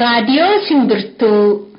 Radio Simbirtuu.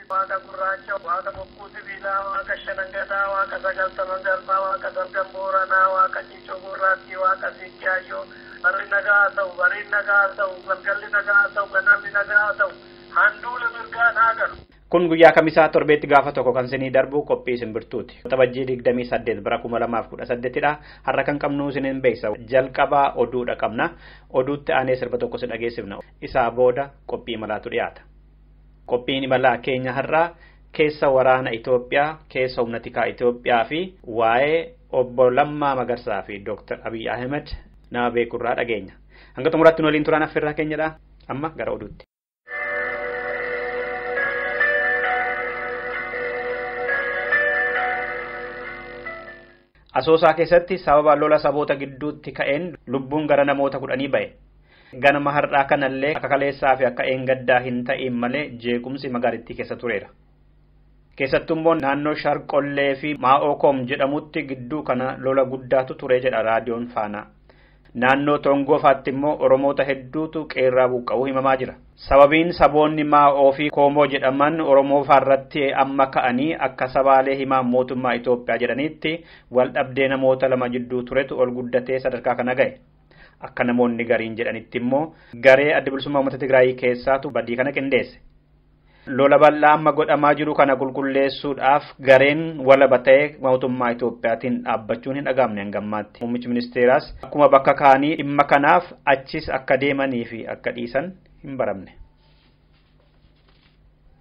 Waaqa gurraacha, waaqa bokkuu sibiilaa, waaqa shanangataa, waaqa sagaltaman galmaa, waaqa dargan booranaa, waaqa ciicoo gurraattii, waaqa siiqqaayyoo, barri nagaa ta'u, bariin nagaa ta'u, galgalli nagaa ta'u, ganamni nagaa ta'u, handuula mirgaan haa galu. Kun guyyaa kamisaa torbeetti gaafa tokko kan isinii darbu qophii Simbirtuuti. Tabajjii 28 bara 2018dha. Har'a kan qabnu isiniin beeksisa. Jalqabaa oduudha qabna. Oduutti aanee sirba tokko si dhageessifna. Isaa booda qophii imalaatu dhiyaata. Qophiin imalaa keenya har'aa keessa waraana Itoophiyaa, keessa humna tikaa Itoophiyaa fi waa'ee obbo Lammaa Magarsaafi Dr. Abiyyi Ahmad nama beekurraa dhageenya. Hanga xumuraatti waliin turan affirraa keenyadha. Amma gara oduutti. Asoosaa keessatti sababa lola saboota gidduutti ka'een lubbuun gara namoota 10 ba'e. Ganama har'aa kanallee akka kaleessaa fi akka eengaddaa hin ta'in malee jeequmsi magaalattii keessa tureera. Keessattuu immoo naannoo Sharqollee fi Maa'ookom jedhamutti gidduu kana lola guddaatu ture jedha raadiyoon Faanaa. Naannoo Tongoofaatti immoo Oromoota hedduutu qeerraa buqqa'uu himamaa jira. Sababiin saboonni Maa'oo fi Koomoo jedhaman Oromoofaarratti amma ka'anii akka sabaalee himaan mootummaa Itoophiyaa jedhanitti wal dhabdee namoota lama jidduu turetu ol guddatee sadarkaa kana ga'e. Akka namoonni gariin jedhanitti immoo garee adda bilisummaa uummata Tigraay keessaatu badii kana qindeesse. Lola bal'aa amma godhamaa jiru kana qulqulleessuudhaaf gareen walaba ta'ee mootummaa Itoophiyaatiin dhaabbachuun hin dhagaamne hangammaatti. Muummichi ministeeraas akkuma bakka kaanii dhimma kanaaf achis akka deemanii fi akka dhiisan hin baramne.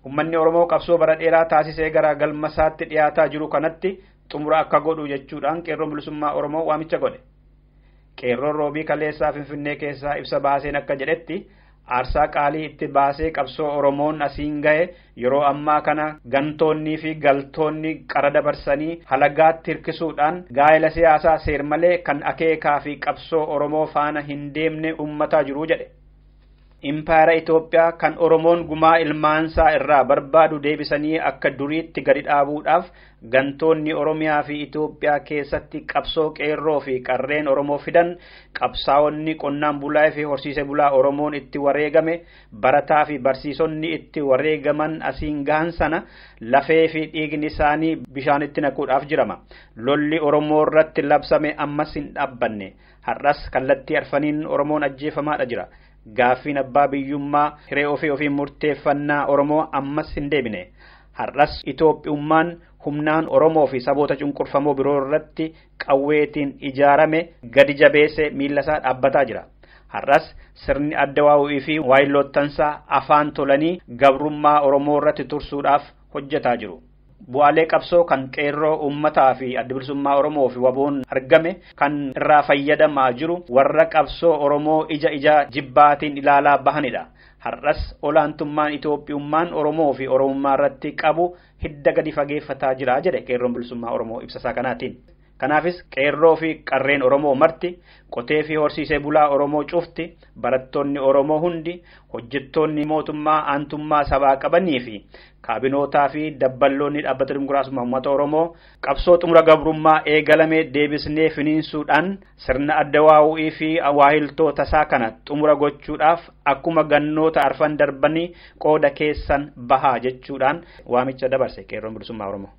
Uummanni Oromoo qabsoo bara dheeraa taasisee gara galmasaatti dhiyaataa jiru kanatti xumura akka godhu jechuudhaan qeerroon bilisummaa Oromoo waamicha godhe. Qeerroon roobii kaleessaa Finfinnee keessaa ibsa baaseen akka jedhetti aarsaa qaalii itti baasee qabsoo Oromoon asiin ga'e yeroo ammaa kana gantoonnii fi galtoonni qara dabarsanii halagaatti hirkisuudhaan gaa'ela siyaasaa seermalee kan akeekaa fi qabsoo Oromoo faana hin deemne uummataa jiru jedhe. Impaayera Itoophiyaa kan Oromoon gumaa ilmaansaa irraa barbaadu deebisanii akka duriitti gadi dhaabuudhaaf gantoonni Oromiyaa fi Itoophiyaa keessatti qabsoo qeerroo fi qarreen Oromoo fidan qabsaa'onni qonnaan bulaa fi horsiisee bulaa Oromoon itti wareegame barataa fi barsiisonni itti wareegaman asiin gahan sana lafee fi dhiigni isaanii bishaanitti naquudhaaf jirama. Lolli Oromoo irratti labsame ammas hin dhaabbanne. Har'as kallattii arfaniin Oromoon ajjeefamaadha jira. Gaaffiin abbaa biyyummaa hiree ofii murteeffannaa Oromoo ammas hin deebine. Har'as Itoophiyummaan humnaan Oromoo fi saboota cunqurfamoo biroo irratti qawweetiin ijaarame gadi jabeesse miillasaa dhaabbataa jira. Har'as sirni Addawaawii fi waayilootansaa afaan tolanii gabrummaa Oromoo irratti tursuudhaaf hojjetaa jiru. Bu'aalee qabsoo kan qeerroo uummataa fi adda bilisummaa Oromoo fi waboon argame kan irraa fayyadamaa jiru warra qabsoo Oromoo ija jibbaatiin ilaalaa bahanidha. Har'as olaantummaan Itoophiyummaan Oromoo fi Oromummaa irratti qabu hidda gadi fageeffataa jira jedhe qeerroon bilisummaa Oromoo ibsasaa kanaatiin. Kanaafis qeerroo fi qarreen Oromoo marti, qotee fi horsiisee bulaa Oromoo cufti, barattoonni Oromoo hundi, hojjettoonni mootummaa aantummaa sabaa qabanii fi kaabinootaa fi dabballoonni dhaabbata dimokiraasummaa uummata Oromoo qabsoo xumura gabrummaa eegalame deebisnee finiinsuudhaan sirna Addawaawii fi waahiltoota isaa kana xumura gochuudhaaf akkuma gannoota arfan darbanii qooda keessan bahaa jechuudhaan waamicha dabarse qeerroon bilisummaa Oromoo.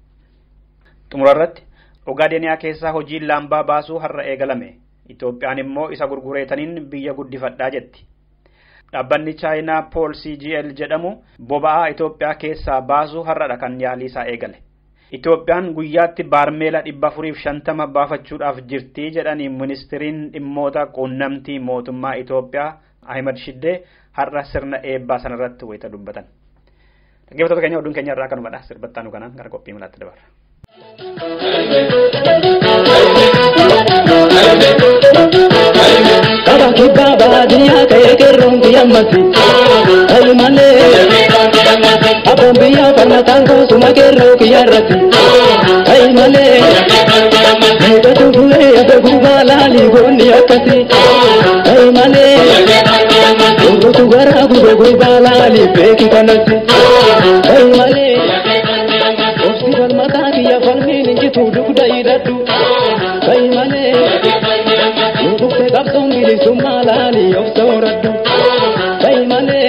Xumura irratti Ogaadeniyaa keessaa hojiin laambaa baasuu har'a eegalame. Itoophiyaan immoo isa gurgureetaniin biyya guddifadhaa jetti. Dhaabbanni Chaayinaa Pool CGL jedhamu boba'aa Itoophiyaa keessaa baasuu har'adha kan yaalii isaa eegale. Itoophiyaan guyyaatti baarmeela 450 baafachuudhaaf jirti jedhanii ministiriin dhimmoota quunnamtii mootummaa Itoophiyaa Ahmad Shiddee har'a sirna eebbaa sanarratti wayita dubbatan. Dhaggeeffattoota keenya oduun keenya irraa kanumadha. Sirbattaanu kanaan gara qophii malaatti dabarra. Kaba kibaba dunia kaya kerong kiyamati Almane Abon biya panatango suma kerong kiyarati Almane Mega tuwe ebe gugu akkasi male Urrutu gara gube gubalaali beeki kanatti male Obsi falmataa kiyya falmiin injitu dugda hidhadhu male Urrukte qabsoon bilisummaa laali of sooradhu male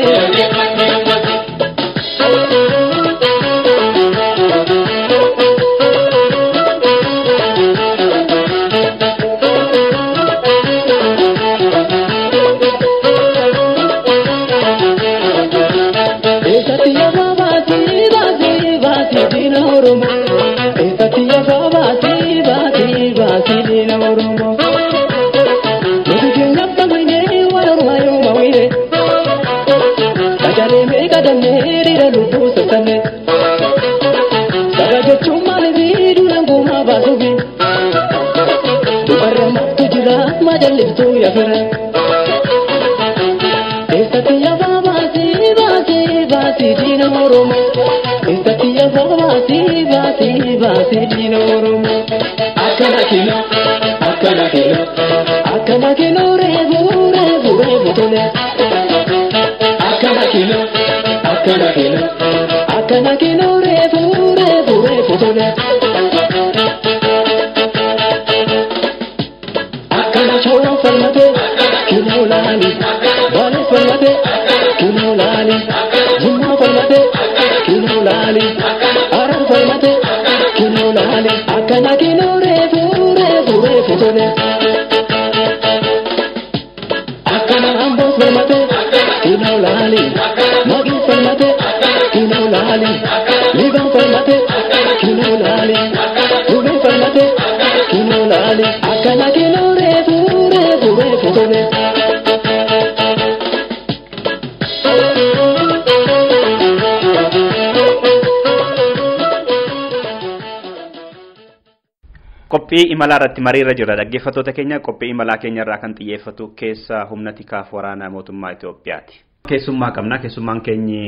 qophii imalaa irratti mariirra jira dhaggeeffattoota keenya qophii imalaa keenya irraa kan xiyyeeffatu keessa humna tikaafi waraana mootummaa Itoophiyaati. Keessummaa qabna keessummaan keenyi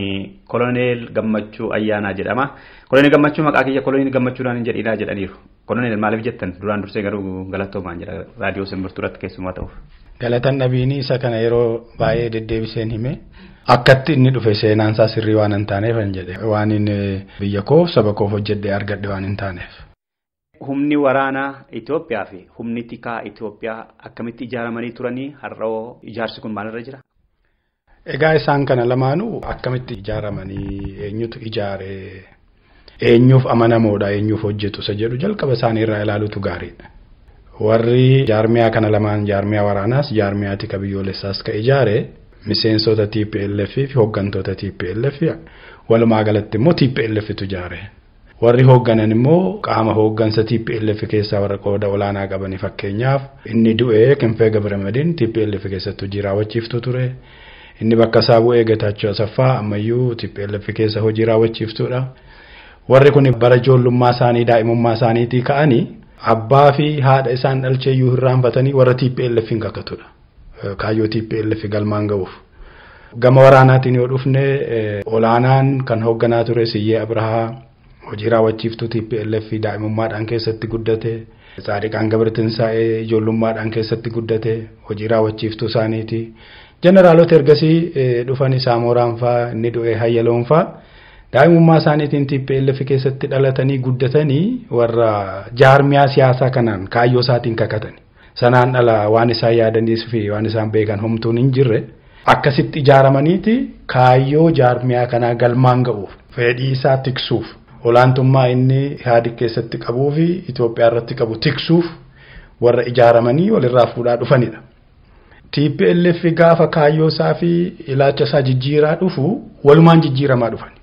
koloneel Gammachuu ayyaanaa jedhama. Koloneel Gammachuu maqaa kiyya koloneel Gammachuudhaan jedhiidhaa jedhaniiru. Koloneel maaliif jettan duraan dursee garuu galatoomaan jedha raadiyoo Simbirtuu irratti keessummaa ta'uuf. Galatan nabiini isa kana yeroo baay'ee deddeebiseen hime akkatti inni dhufe seenaan isaa sirrii waan hin taaneef hin jedhe waan inni biyya koof saba koof hojjedhe argadhe waan hin taaneef. Humni waraanaa Itoophiyaa fi humni tikaa Itoophiyaa akkamitti ijaaramanii turanii har'oo ijaarsi kun maalirra jira? Egaa isaan kana lamaanuu akkamitti ijaaramanii eenyutu ijaare eenyuuf amanamoodha eenyuuf hojjetu isa jedhu jalqaba isaanii irraa ilaaluutu gaariidha. Warri jaarmiyaa kana lamaan jaarmiyaa waraanaas jaarmiyaa tika biyyoolessaas ka ijaare miseensota TPLF fi hooggantoota TPLF walumaa galatti immoo TPLFtu ijaare. Warri hoogganan immoo qaama hooggansa TPLF keessaa warra qooda olaanaa qabanii fakkeenyaaf inni du'ee Kinfee Gabramadin TPLF keessatti hojii raawwachiiftu ture. Inni bakka isaa bu'ee Getaachoo Asaffaa ammayyuu TPLF keessa hojii raawwachiiftuudha. Warri kun bara ijoollummaa isaanii daa'imummaa isaaniitii ka'anii abbaa fi haadha isaan dhalcheeyyuu hirraanfatanii warra TPLF hin kakatudha. Kaayyoo TPLF galmaan ga'uuf. Gama waraanaatiin yoo dhufne olaanaan kan hoogganaa ture Siyyee Abrahaa hojii raawwachiiftuu TPLF daa'imummaadhaan keessatti guddate. Saadiqaan Gabratinsaa'ee ijoollummaadhaan keessatti guddate hojii raawwachiiftuu isaaniiti. Generaalota ergasii dhufanii Saamooraan fa'aa inni du'ee Hayyaloon fa'aa daa'imummaa isaaniitiin TPLF keessatti dhalatanii guddatanii warra jaarmiyaa siyaasaa kanaan kaayyoo isaatiin kakatani. Sanaan dhala waan isaan yaadaniis fi waan isaan beekan homtuun hin jirre akkasitti ijaaramaniiti kaayyoo jaarmiyaa kanaa galmaan ga'uuf fedhii isaa tiksuuf olaantummaa inni Ihaadig keessatti qabuu fi Itoophiyaa irratti qabu tiksuuf warra ijaaramanii walirraa fuudhaa dhufanidha. TPLF gaafa kaayyoo isaa fi ilaalcha isaa jijjiiraa dhufu walumaan jijjiiramaa dhufani.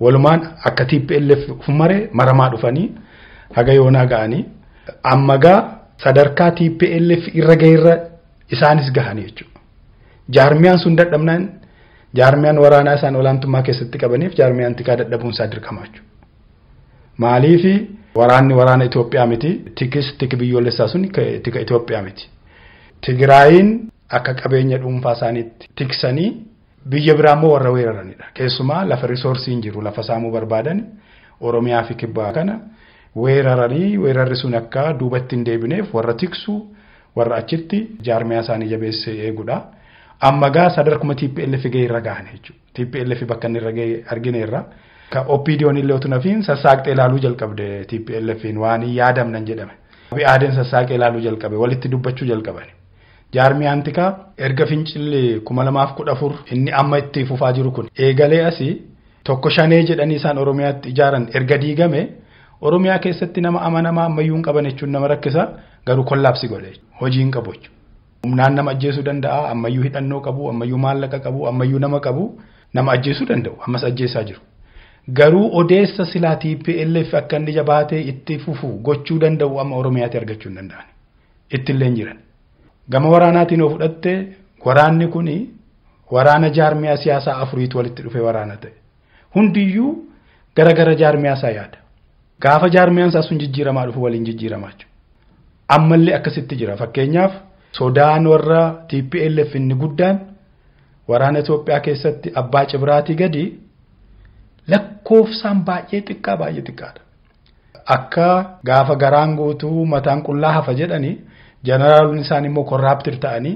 Walumaan akka TPLF umaree maramaa dhufanii haga yoonaa ga'anii amma gaa sadarkaa TPLF irra ga'eerra isaanis gahanii jechuudha. Jaarmiyaan sun dadhabnaan jaarmiyaan waraanaa isaan olaantummaa keessatti qabaniif jaarmiyaan tikaa dadhabuun isaa dirqama jechuudha. Maaliifi waraanni waraana Itoophiyaa miti tiki biyyoolessaa sun tika Itoophiyaa miti. Tigraayin akka qabeenya dhuunfaa isaaniitti tiksanii biyya biraa immoo warra weeraranidha. Keessumaa lafa risoorsiin jiru lafa saamuu barbaadan Oromiyaa fi Kibbaa kana weeraranii weerarri sun akka duubatti hin deebineef warra tiksu warra achitti jaarmiyaa isaanii jabeessee eegudha. Amma gaa sadarkuma TPLF ga'ee irra gahan jechuudha. TPLF bakka inni irra ga'ee argineerra. Ka OPDO'n illee otoo nafiin sassaaqxee ilaaluu jalqabde TPLF'n waan yaadamnan jedhame. Aadeen sassaaqee ilaaluu jalqabe walitti dubbachuu jalqabani. Jaarmiyaan tikaa erga fincillee 2014 inni amma itti fufaa jiru kun eegalee asii tokko shanee jedhanii isaan Oromiyaatti ijaaran erga diigame Oromiyaa keessatti nama amanamaa ammayyuu hin qaban jechuun nama rakkisa garuu kollaapsi godhe hojii hin qabu jechuudha. Humnaan nama ajjeesuu danda'a ammayyuu hidhannoo qabu ammayyuu maallaqa qabu ammayyuu nama qabu nama ajjeesuu danda'u ammas ajjeesaa jiru. Garuu odeessa silaa TPLF akka inni jabaatee itti fufu gochuu danda'u amma Oromiyaatti argachuu hin danda'an. Ittillee jiran. Gama waraanaatiin of fudhatte waraanni kuni waraana jaarmiyaa siyaasaa afuriitu walitti dhufe waraana ta'e. Hundiyyuu gara jaarmiyaa isaa yaada. Gaafa jaarmiyaan isaa sun jijjiiramaa dhufu waliin jijjiiramaa jiru. Ammallee akkasitti jira. Fakkeenyaaf sodaan warra TPLF inni guddaan waraana Itoophiyaa keessatti abbaa cibraatii gadi lakkoofsaan baay'ee xiqqaadha. Akka gaafa garaan guutuu mataan qullaa hafa jedhanii jeneraalonni isaan immoo korraaptir ta'anii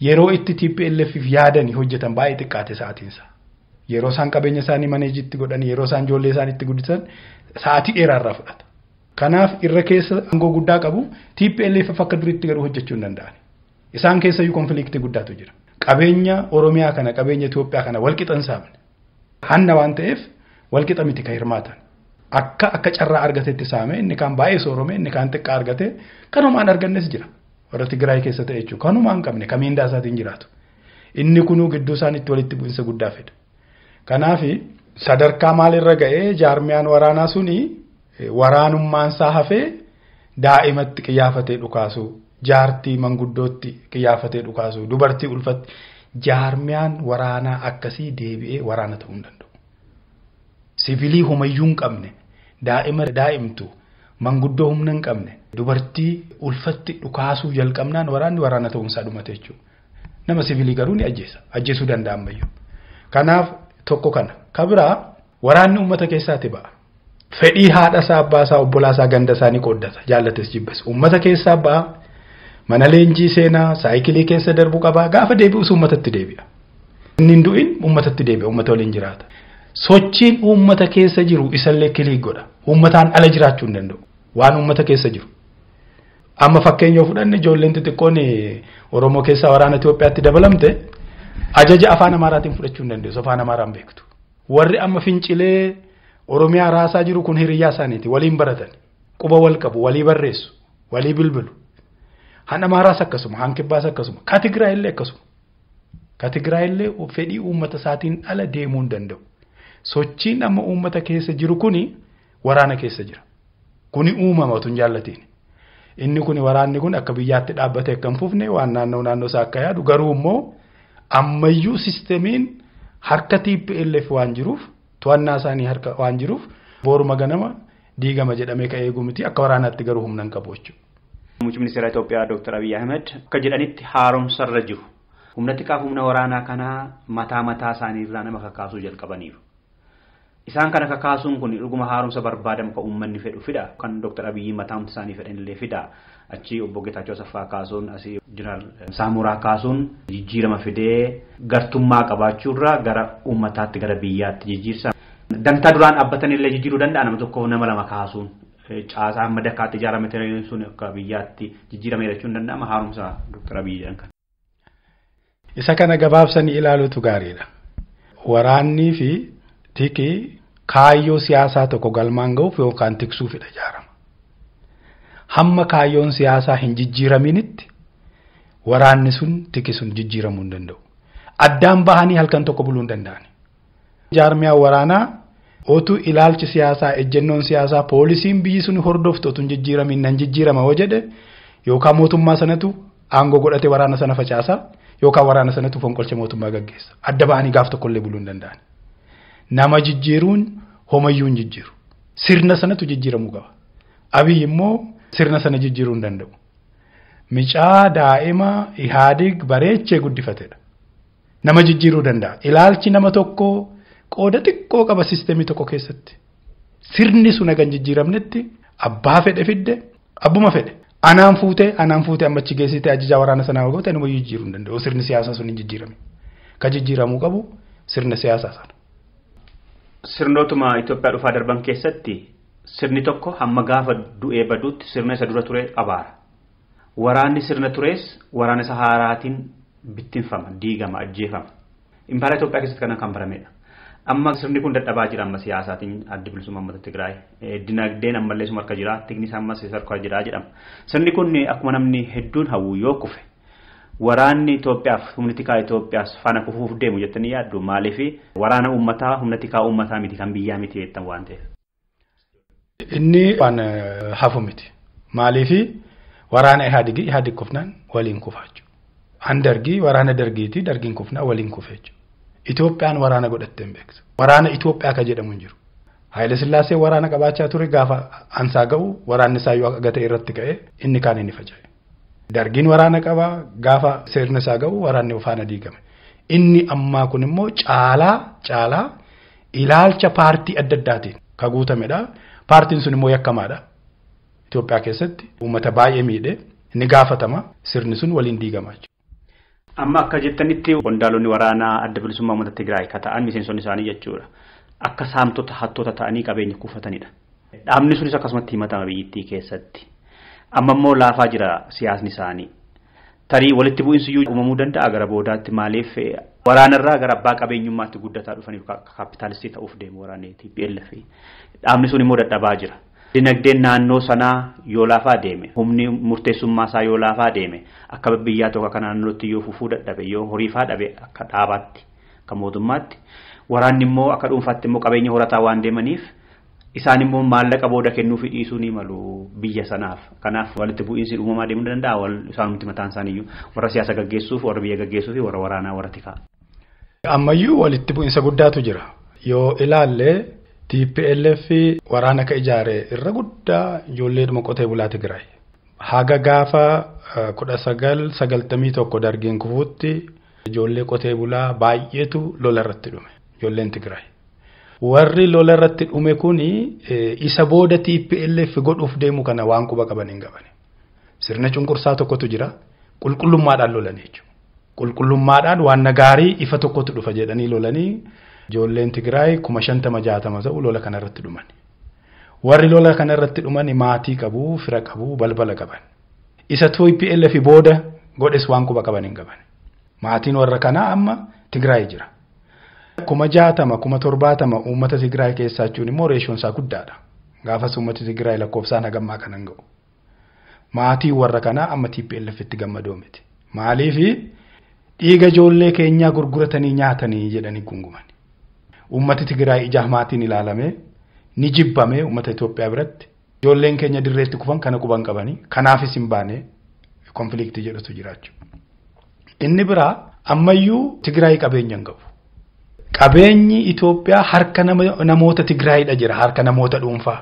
yeroo itti TPLF'if yaadanii hojjetan baay'ee xiqqaate sa'aatiinsa. Yeroo isaan qabeenya isaanii maneejitti godhanii yeroo isaan ijoollee isaaniitti guddisan sa'aatii dheeraarraa fudhata. Kanaaf irra keessa aangoo guddaa qabu TPLF akka duriitti garuu hojjechuu hin danda'an. Isaan keessayyuu konfiliiktii guddaatu jira. Qabeenya Oromiyaa kana qabeenya Itoophiyaa kana walqixan saamne. Hanna waan ta'eef walqixa miti kan hirmaatan. Akka carraa argatetti saame inni kaan baay'ee soorome inni kaan xiqqaa argate kanumaan argannes jira. Warra Tigraay keessa ta'e jechuudha. Kanumaan qabne kamiindaa isaatiin jiraatu. Inni kunuu gidduu isaaniitti walitti bu'insa guddaa fida. Kanaaf sadarkaa maalirra ga'ee jaarmiyaan waraanaa suni waraanummaan isaa hafee daa'imatti qiyaafatee dhukaasu jaartii manguddootti qiyaafatee dhukaasu dubartii ulfatti jaarmiyaan waraanaa akkasii deebi'ee waraana ta'uu hin danda'u. Sivilii homayyuu hin qabne daa'imtu manguddoo humna hin qabne dubartii ulfatti dhukaasuu jalqabnaan waraana ta'uunsaa dhumate jechuudha. Nama sivilii garuu ni ajjeesuu danda'a ammayyuu. Kanaaf tokko kana kabiraa waraanni uummata keessaati ba'a. Fedhii haadha isaa abbaa isaa obbolaa isaa ganda isaanii qooddata jaallates jibbas uummata keessaa ba'a. Mana leenjii seenaa saayikilii keessa darbu qaba gaafa deebi'us uummatatti deebi'a. Inni hin du'in uummatatti deebi'a uummata waliin jiraata. Sochiin uummata keessa jiru isallee kilii godha. Uummataan ala jiraachuu hin danda'u. Waan uummata keessa jiru. Amma fakkeenya fudhanne ijoolleen xixiqqoon Oromoo keessaa waraana Itoophiyaatti dabalamte ajaja afaan Amaaraatiin fudhachuu hin dandeessu. Afaan Amaaraan beektu. Warri amma fincilee Oromiyaa raasaa jiru kun hiriyyaa isaaniiti. Waliin baratan. Quba wal qabu. Walii barreessu. Walii bilbilu. Han Amaaraas akkasuma. Han Kibbaas akkasuma. Ka Tigraayillee akkasuma. Ka Tigraayillee fedhii uummata isaatiin ala deemuu hin danda'u. Sochiin amma uummata keessa jiru kuni waraana keessa jira. Kuni uumama otoo hin jaallatiin. Inni kuni waraanni kun akka biyyaatti dhaabbatee akka hin fufne waan naannoo isaa akka yaadu garuu immoo ammayyuu siistemiin harka TPLF waan jiruuf to'annaa isaanii harka waan jiruuf booruma ganama diigama jedhamee ka eegu miti akka waraanaatti garuu humna hin qabu jechuudha. Muummichi ministeera Itoophiyaa Dr. Abiyyi Ahmad akka jedhanitti haaromsarra jiru. Humna xiqqaaf humna waraanaa kana mataa isaanii irraa nama kakaasuu jalqabaniiru. Isaan kana kakaasuun kun dhuguma haaromsa barbaadamu kan uummanni fedhu fida kan Dr. Abiyyi mataa isaanii fedhanillee fida achi obbo Geetaachoo Saffaa kaasuun asii Jeneraal Saamuraa kaasuun jijjiirama fidee gartummaa qabaachuurraa gara uummataatti gara biyyaatti jijjiirsa. Dantaa duraan dhaabbatanillee jijjiiruu danda'a nama tokko nama lama kaasuun caasaa amma dakkaatti ijaaramee sun akka biyyaatti jijjiiramee jechuun danda'ama haaromsa Dr. Abiyyi jedhan kan. Isa kana gabaabsanii ilaaluutu gaariidha. Waraannii fi tikii kaayyoo siyaasaa tokko galmaan ga'uuf yookaan tiksuufidha ijaarama. Hamma kaayyoon siyaasaa hin jijjiiraminitti waraanni sun tiki sun jijjiiramuu hin danda'u. Addaan bahanii halkan tokko buluu hin danda'an. Jaarmiyaa waraanaa otuu ilaalchi siyaasaa ejjennoon siyaasaa poolisiin biyyi sun hordoftu otuu hin jijjiiramin nan jijjiirama hoo jedhe yookaan mootummaa sanatu aangoo godhate waraana sana facaasa yookaan waraana sanatu fonqolcha mootummaa gaggeessa. Adda bahanii gaaf tokkollee buluu hin danda'an. Nama jijjiiruun homayyuu hin jijjiiru. Sirna sanatu jijjiiramuu qaba. Abiyyi immoo sirna sana jijjiiruu hin danda'u. Micaa daa'ima ihaadig bareechee guddifatedha. Nama jijjiiruu danda'a. Ilaalchi nama tokko qooda xiqqoo qaba siistemii tokko keessatti. Sirni sun hagan jijjiiramnetti abbaa fedhe fidde abbuma fedhe Anaan fuute ammachi geessite ajajaa waraana sanaa goote nama jijjiiruu hin danda'u. Sirni siyaasaa sun hin jijjiirame. Ka jijjiiramuu qabu sirna siyaasaa sana. Sirnootuma Itoophiyaa dhufaa darban keessatti sirni tokko hamma gaafa du'ee baduutti sirna isa dura ture abaara. Waraanni sirna tures waraana isa haaraatiin bittinfama, diigama, ajjeefama. Impaayera Itoophiyaa keessatti kana kan baramedha. Amma sirni kun dadhabaa jira amma siyaasaatiin adda bilisummaa uummata Tigraay. Dinagdeen ammallee suma harka jira, tiknis ammas harka jira jedhama. Sirni kun akkuma namni hedduun hawwu yoo kufe waraanni Itoophiyaaf humni tikaa Itoophiyaas faana kufuuf deemu jettanii yaaddu maaliif waraana uummataa humna tikaa uummataa miti kan biyyaa miti jettan waan ta'eef. Inni waan hafu miti. Maaliif waraana Ihaadig kufnaan waliin kufaachuu. Dargii waraana dargiiti dargiin kufnaan waliin kufeechuu. Itoophiyaan waraana godhattee hin beektu. Waraana Itoophiyaa ka jedhamu hin jiru. Haayile Sillaasee waraana qabaachaa ture gaafa ansaa ga'u waraanni isaa yoo gate irratti ka'e inni kaan inni faca'e. Dargiin waraana qaba gaafa sirna isaa ga'u waraanni faana diigame. Inni ammaa kun immoo caalaa ilaalcha paartii adda addaatiin ka guutamedha. Paartiin sun immoo yakkamaadha. Itoophiyaa keessatti uummata baay'ee miidhe inni gaafatama sirni sun waliin diigamaa jiru. Amma akka jettanitti qondaalonni waraanaa adda bilisummaa uummata Tigraay ka ta'an miseensonni isaanii jechuudha. Akka saamtota hattoota ta'anii qabeenya kuufatanidha. Dhaabni sunis akkasumatti himatama biyyattii keessatti. Amma immoo laafaa jira siyaasni isaanii. Tarii walitti bu'iinsi iyyuu uumamuu danda'a gara boodaatti maaliif waraanarraa gara abbaa qabeenyummaatti guddataa dhufaniif kaapitaalistii ta'uuf deemu waraanni TPLF. Dhaabni sun immoo dadhabaa jira. Dinagdeen naannoo sanaa yoo laafaa deeme, humni murteessummaa isaa yoo laafaa deeme, akka biyyaa tokko akka naannootti yoo fufuu dadhabe, yoo horiifaa dhabe akka dhaabaatti, akka mootummaatti, waraanni immoo akka dhuunfaatti immoo qabeenya horataa waan deemaniif, isaan immoo maallaqa booda kennuufi dhiisuu ni malu biyya sanaaf. Kanaaf walitti bu'iinsi uumamaa deemuu danda'a isaanumti mataan isaaniiyyuu warra siyaasa gaggeessuuf, warra biyya gaggeessuuf, warra waraanaa, warra tikaa. Ammayyuu walitti bu'iinsa guddaatu jira. Yoo ilaalle TPLF waraana ka ijaare irra guddaa ijoolleedhuma qotee bulaa Tigraay. Haga gaafa 1991 dargiin kufuutti ijoollee qotee bulaa baay'eetu lola irratti dhume ijoolleen Tigraay. Warri lola irratti dhume kuni isa booda TPLF godhuuf deemu kana waan quba qaban hin qabani. Sirna cunqursaa tokkotu jira qulqullummaadhaan lolanii jechuudha. Qulqullummaadhaan waan nagaarii ifa tokkotu dhufa jedhanii lolanii ijoolleen Tigraay 50-60 ta'u lola kana irratti dhuman. Warri lola kana irratti dhuman maatii qabu, fira qabu, balbala qaban. Isa TPLF booda godhes waan quba qaban hin qaban. Maatiin warra kanaa amma Tigraay jira. 60-70 uummata Tigraay keessaa jechuun immoo reeshoon isaa guddaadha. Gaafas uummati Tigraay lakkoofsaan hagammaa kanan ga'u. Maatii warra kanaa amma TPLF itti gammadoo miti. Maaliif dhiiga ijoollee keenyaa gurguratanii nyaatanii jedhanii gunguman. Uummati Tigraay ija maatiin ilaalame ni jibbame uummata Itoophiyaa biratti. Ijoolleen keenya dirreetti kufan kana quban qabanii kanaafis hin baane konfliktii jedhutu jiraachuu. Inni biraa ammayyuu Tigraay qabeenya hin qabu. Qabeenyi Itoophiyaa harka namoota Tigraayidha jira, harka namoota dhuunfaa.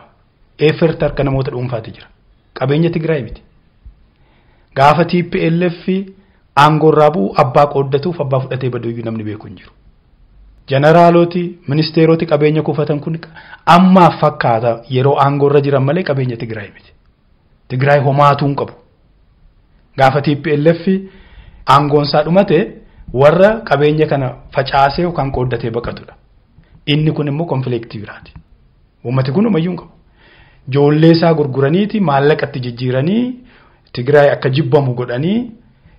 Efert harka namoota dhuunfaati jira. Qabeenya Tigraay miti. Gaafa TPLF aangorraa bu'u abbaa qooddatuuf abbaa fudhatee baduyyuu namni beeku hin jiru. Jeneraaloti, ministeeroti qabeenya kuufatan kun ammaaf fakkaata yeroo aangorra jiran malee qabeenya Tigraay miti. Tigraay homaatuu hin qabu. Gaafa TPLF aangoonsaa dhumate warra qabeenya kana facaasee yookaan qooddatee baqatudha. Inni kun immoo konfliktii biraati. Uummati kun umayyuu hin qabu. Ijoollee isaa gurguraniiti maallaqatti jijjiiranii Tigraay akka jibbamu godhanii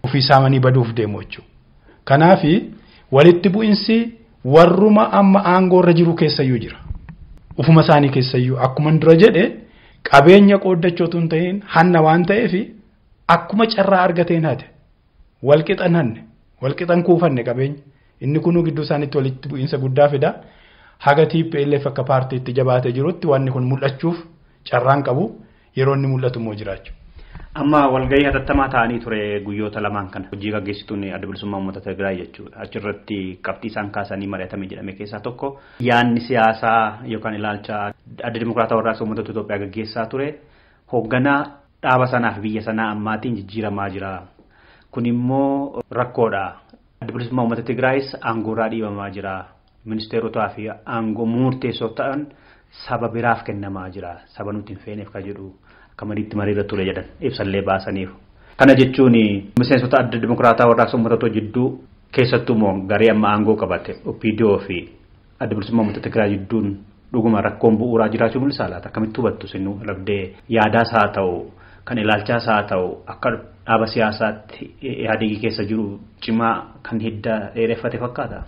ofii isaanii baduuf deemu jechuudha. Kanaaf walitti bu'insi warruma amma aangoorra jiru keessayyuu jira. Ufuma isaanii keessayyuu akkuma dura jedhe qabeenya qooddachootu hin ta'in hanna waan ta'eef akkuma carraa argateen haate walqixan hanne walqixan kuufanne qabeenya inni kunuu gidduu isaaniitti walitti bu'insa guddaa fida. Haga TPLF akka paartiitti jabaatee jirutti wanni kun mul'achuuf carraan qabu yeroo inni mul'atu immoo jiraachuu. Amma walgahii hatattamaa ta'anii ture guyyoota lamaan kana hojii gaggeessituun adda bilisummaa uummata Tigraay jechuudha. Achirratti qabxii isaan kaasanii mari'atame jedhame keessaa tokko yaanni siyaasaa yookaan ilaalcha adda dimokiraataa warraaqsa uummata Itoophiyaa gaggeessaa ture hoogganaa dhaaba sanaaf biyya sanaa ammaatiin jijjiiramaa jira. Kun immoo rakkoodha. Adda bilisummaa uummata Tigraayis aangoorraa dhiibamaa jira. Ministeerotaa fi aangoo murteessoo ta'an saba biraaf kennamaa jira. Saba nuti hin feeneef ka jedhu kamadiitti mariirra ture jedhan ibsallee baasaniif. Kana jechuun miseensota adda dimokiraataa warraaqsa uummattoota jidduu keessattuu immoo garee amma aangoo qabate OPDO fi adda bilisummaa uummata Tigraay jidduun dhuguma rakkoon bu'uuraa jiraachuu mul'isaa laata? Akkamitti hubattu sinuu labdee yaadaas haa ta'u kan ilaalchaas haa ta'u akka dhaaba siyaasaatti yaadii keessa jiru cimaa kan hidda dheereffate fakkaata.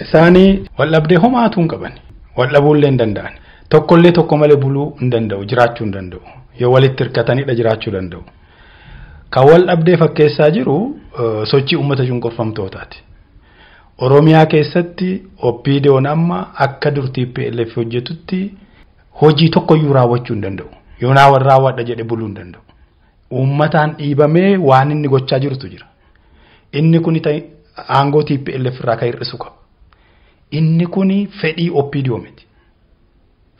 Isaanii wal dhabdee homaatu hin qaban. Wal dhabuullee hin danda'an. Tokkollee tokko malee buluu hin danda'u, jiraachuu hin danda'u. Yoo walitti hirkatanidha jiraachuu danda'u. Kan wal dhabdee fakkeessaa jiru sochii uummata cunqurfamtootaati. Oromiyaa keessatti OPDO'n amma akka dur TPLF hojjetutti hojii tokkoyyuu raawwachuu hin danda'u. Yoo naa warra raawwadha jedhe buluu hin danda'u. Uummataan dhiibamee waan inni gochaa jirtu jira. Inni kun aangoo TPLF irraa kan hir'isu qaba. Inni kun fedhii OPDO miti.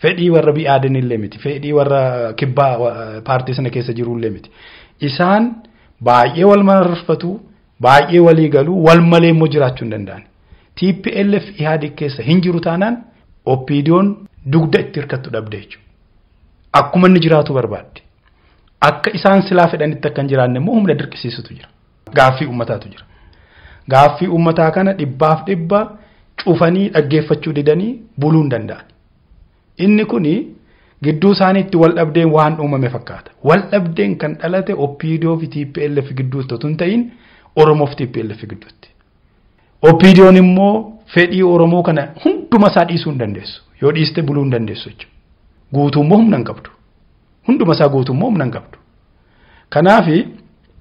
Fedhii warra BADN illee miti. Fedhii warra kibbaa paartii sana keessa jiru illee miti. Isaan baay'ee wal mararfatu, baay'ee walii galu, wal malee immoo jiraachuu hin danda'an. TPLF ihaadii keessa hin jiru taanaan OPDO'n dugda itti hirkattu dhabde jechuudha. Akkuma inni jiraatu barbaadde. Akka isaan silaa fedhanitti akka hin jiraanne immoo humna dirqisiisutu jira. Gaaffii uummataatu jira. Gaaffii uummataa kana dhibbaaf dhibba cufanii dhaggeeffachuu didanii buluu hin danda'an. Inni kuni gidduu isaaniitti wal dhabdeen waan uumame fakkaata. Wal dhabdeen kan dhalate OPDO fi TPLF gidduutti otoo hin ta'in Oromoo fi TPLF gidduutti. OPDO'n immoo fedhii Oromoo kana hunduma isaa dhiisuu hin dandeessu. Yoo dhiiste buluu hin dandeessu jechuudha. Guutummoo humna hin qabdu. Hunduma isaa guutummoo humna hin qabdu. Kanaaf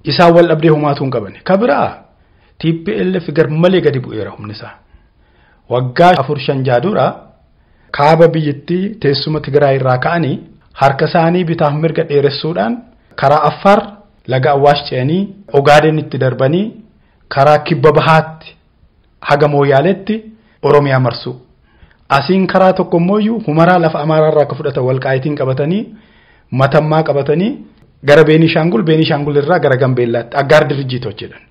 isaan wal dhabdee homaatu hin qabani. Kabiraa TPLF garmalee gadi bu'eera humni isaa. Waggaa 4-5 dura kaaba biyyattii teessuma Tigraay irraa ka'anii harka isaanii bitaaf mirga dheeressuudhaan karaa Affaar laga Awwaash ce'anii Ogaaden itti darbanii karaa kibba bahaatti haga Mooyaaleetti Oromiyaa marsu. Asiin karaa tokko immoo Humaraa lafa Amaaraa irraa akka fudhatan Walqaayitiin qabatanii Matammaa qabatanii gara Beenishaangul irraa gara Gambeellaatti Aggaar Dirjiitoo jedhan.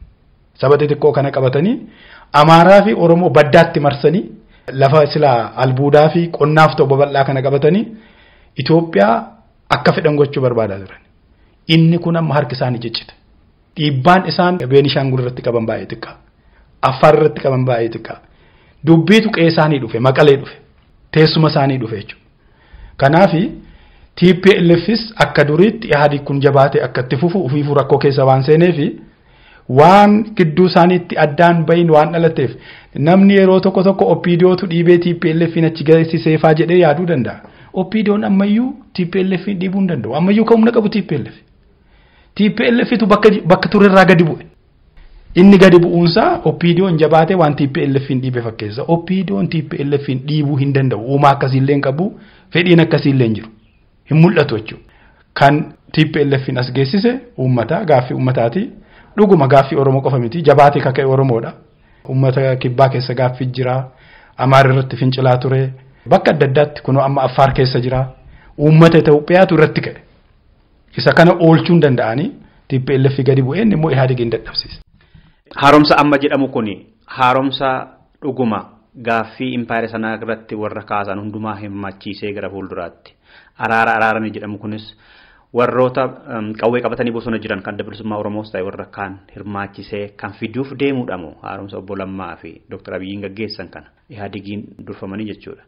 Saba xixiqqoo kana qabatanii Amaaraa fi Oromoo baddaatti marsanii lafa silaa albuudaa fi qonnaaf ta'u babal'aa kana qabatanii Itoophiyaa akka fedhan gochuu barbaadaa turan. Inni kun amma harki isaanii ciccite. Dhiibbaan isaan Beenishaangul irratti qaban baay'ee xiqqaa. Affaar irratti qaban baay'ee xiqqaa. Dubbiitu qe'ee isaanii dhufe, Maqalee dhufe, teessuma isaanii dhufe jechuudha. Kanaaf TPLFis akka duriitti ihaadii kun jabaate akka itti fufu ufiifuu rakkoo keessa waan seeneefi waan gidduu isaaniitti addaan bahin waan dhalateef namni yeroo tokko OPDO'tu dhiibee TPLFin achi geessiseefaa jedhee yaaduu danda'a. OPDO'n ammayyuu TPLFin dhiibuu hin danda'u. Ammayyuu kan humna qabu TPLF. TPLFitu bakka turerraa gadi bu'e. Inni gadi bu'uunsaa OPDO'n jabaate waan TPLFin dhiibe fakkeessa. OPDO'n TPLFin dhiibuu hin danda'u. Uumaa akkasiillee hin qabu, fedhiin akkasiillee hin jiru. Hin mul'atu jechuudha. Kan TPLFin as geessise uummata gaaffii uummataati. Dhuguma gaaffii Oromoo qofa miti. Jabaatee kaka'e Oromoodha. Uummata kibbaa keessa gaaffii jira. Amaara irratti fincilaa ture. Bakka adda addaatti kunoo amma Affaar keessa jira. Uummata Itoophiyaatu irratti ka'e. Isa kana oolchuu hin danda'anii TPLF gadi bu'een immoo ihaadigiin dadhabsiise. Haaromsa amma jedhamu kuni haaromsa dhuguma gaaffii impaayera sanaa irratti warra kaasan hundumaa himmachiisee gara fuulduraatti. Araarame jedhamu kunis warroota qawwee qabatanii bosona jiran kan bilisummaa Oromoos ta'e warra kaan hirmaachisee kan fiduuf deemuudhamu haaromsa obbo Lammaa fi Dr. Abiyyiin gaggeessan kana ihaadigiin durfamanii jechuudha.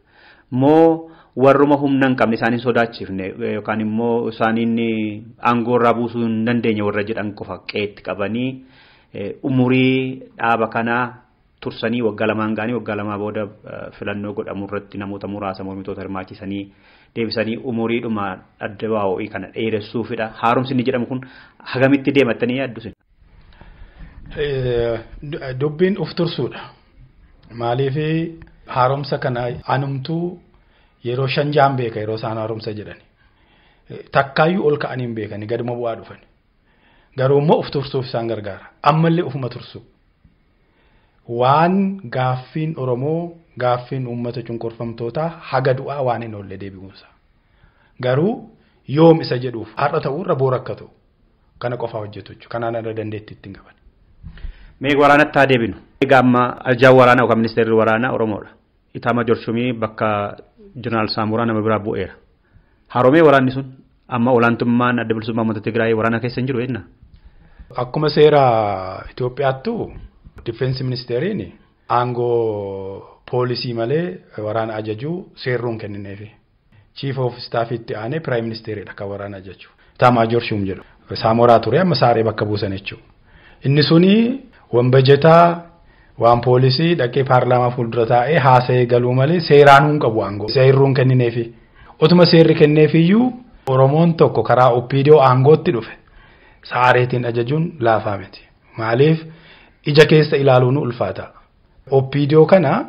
Moo warruma humna hin qabne isaaniin sodaachifne yookaan immoo isaaniin aangoo irraa buusuu hin dandeenye warra jedhan qofa qeetti qabanii umurii dhaaba kanaa tursanii waggaa 2 gaanii waggaa 2 booda filannoo godhamu irratti namoota muraasa mormitoota hirmaachisanii deebisanii umuriidhuma adda baa'o'ii kana dheeressuufidha. Haaromsi inni jedhamu kun hagamitti deemattanii yaaddusin? Dubbiin uf tursuudha. Maaliif haaromsa kana anumtuu yeroo 5 beeka yeroo isaan haaromsa jedhani. Takkaayyuu ol ka'anii hin beekani gaduma bu'aa dhufan. Garuu immoo uf tursuuf isaan gargaara. Ammallee ufuma tursu. Waan gaaffiin Oromoo gaaffiin uummata cunqurfamtootaa haga du'aa waan hin oolle deebi'uunsa. Garuu yoom isa jedhuuf har'a ta'uu irra boora akka ta'u kana qofaa hojjetu jechuudha. Kanaan irra dandeettii ittiin qaban. Mee waraanatti haa deebinu. Egaa amma ajajaan waraanaa yookaan ministeerri waraanaa Oromoodha. Itaama Jorshumii bakka Jeneraal Saamuraa nama biraa bu'eera. Haaromee waraanni sun Amma olaantummaan adda bilisummaa uummata Tigraay waraana keessa hin jiru jenna. Akkuma seera Itoophiyaattu Difeensi Ministeeriin aangoo poolisii malee waraana ajajuu seerruun kennineefi. Chief of Staff itti aanee Prime Ministeriidha kan waraana ajaju. Taamaajoor Shum jedhu. Saamoraa ture amma saaree bakka buusan jechuudha. Inni suni waan bajetaa waan poolisii dhaqee paarlaamaa fuuldura taa'ee haasa'ee galuu malee seeraan hin qabu aangoo. Seerruun kennineefi. Otuma seerri kenneefiyyuu Oromoon tokko karaa OPDO aangootti dhufe. Saareetiin ajajuun laafaa miti. Maaliif ija keessa ilaaluun ulfaata. OPDO kana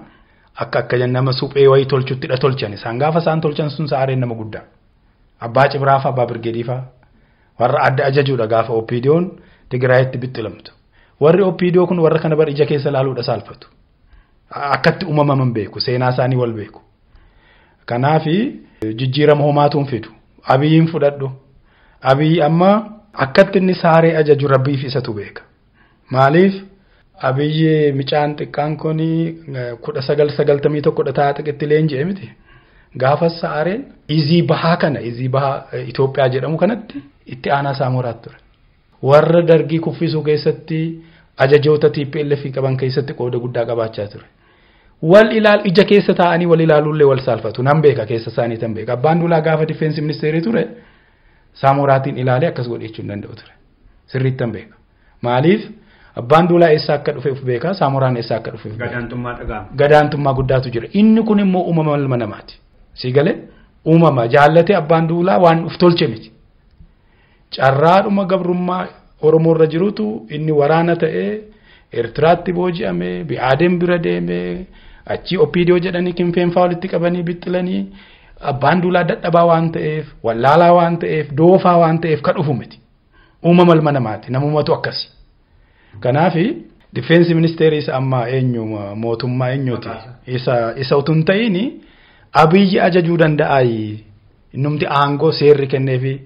akka nama suphee wayii tolchutti dha tolchan. Isaan gaafa isaan tolchan sun saareen nama guddaa. Abbaa Cibraafa abbaa Birgeediifa warra adda ajajuudha gaafa OPDO'n Tigraayitti bixxilamtu. Warri OPDO kun warra kana bar ija keessa ilaaluudha saalfatu. Akkatti uumaman beeku, seenaa isaanii wal beeku. Kanaafi jijjiirama homaatuun fidu. Abiyyiin fudhadhu. Abiyyi amma akkatti inni saaree ajaju rabbiif isatu beeka. Maaliif Abiyyi micaan xiqqaan kun 1991 dhataa xiqqetti leenji'e miti. Gaafa saareen izii bahaa kana izii bahaa Itoophiyaa jedhamu kanatti itti aanaa Saamoraatti ture. Warra dargii kuffisuu keessatti ajajoota TPLF qaban keessatti qooda guddaa qabaachaa ture. Wal ilaal ija keessa taa'anii wal ilaaluullee wal saalfatu. Nan beeka keessa isaanii tan beeka. Abbaan Duulaa gaafa Difeensi Ministeerii ture Saamoraatiin ilaalee akkas godhechuu hin danda'u ture. Sirriitti tan beeka. Maaliif Abbaan Duulaa eessaa akka dhufe uf beeka, Saamoraan eessaa akka dhufe uf beeka. Gadaantummaa dhagaama. Gadaantummaa guddaatu jira. Inni kun immoo uumama ilma namaati. Siigalee uumama jaallatee Abbaan Duulaa waan uf tolche miti. Carraadhuma gabrummaa Oromoo irra jirutu inni waraana ta'ee Eertiraatti booji'ame, Bi'aadeen bira deeme, achi OPDO jedhanii kinfeenfaa walitti qabanii bixxilanii Abbaan Duulaa dadhabaa waan ta'eef, wallaalaa waan ta'eef, doofaa waan ta'eef ka dhufu miti. Uumama ilma namaati. Namumatu akkasi. Kanaafi Difeensi Ministeerii amma eenyu mootummaa eenyuuti. Isa utuu hin ta'in Abiyyi ajajuu danda'aayi. Innumti aangoo seerri kenneefi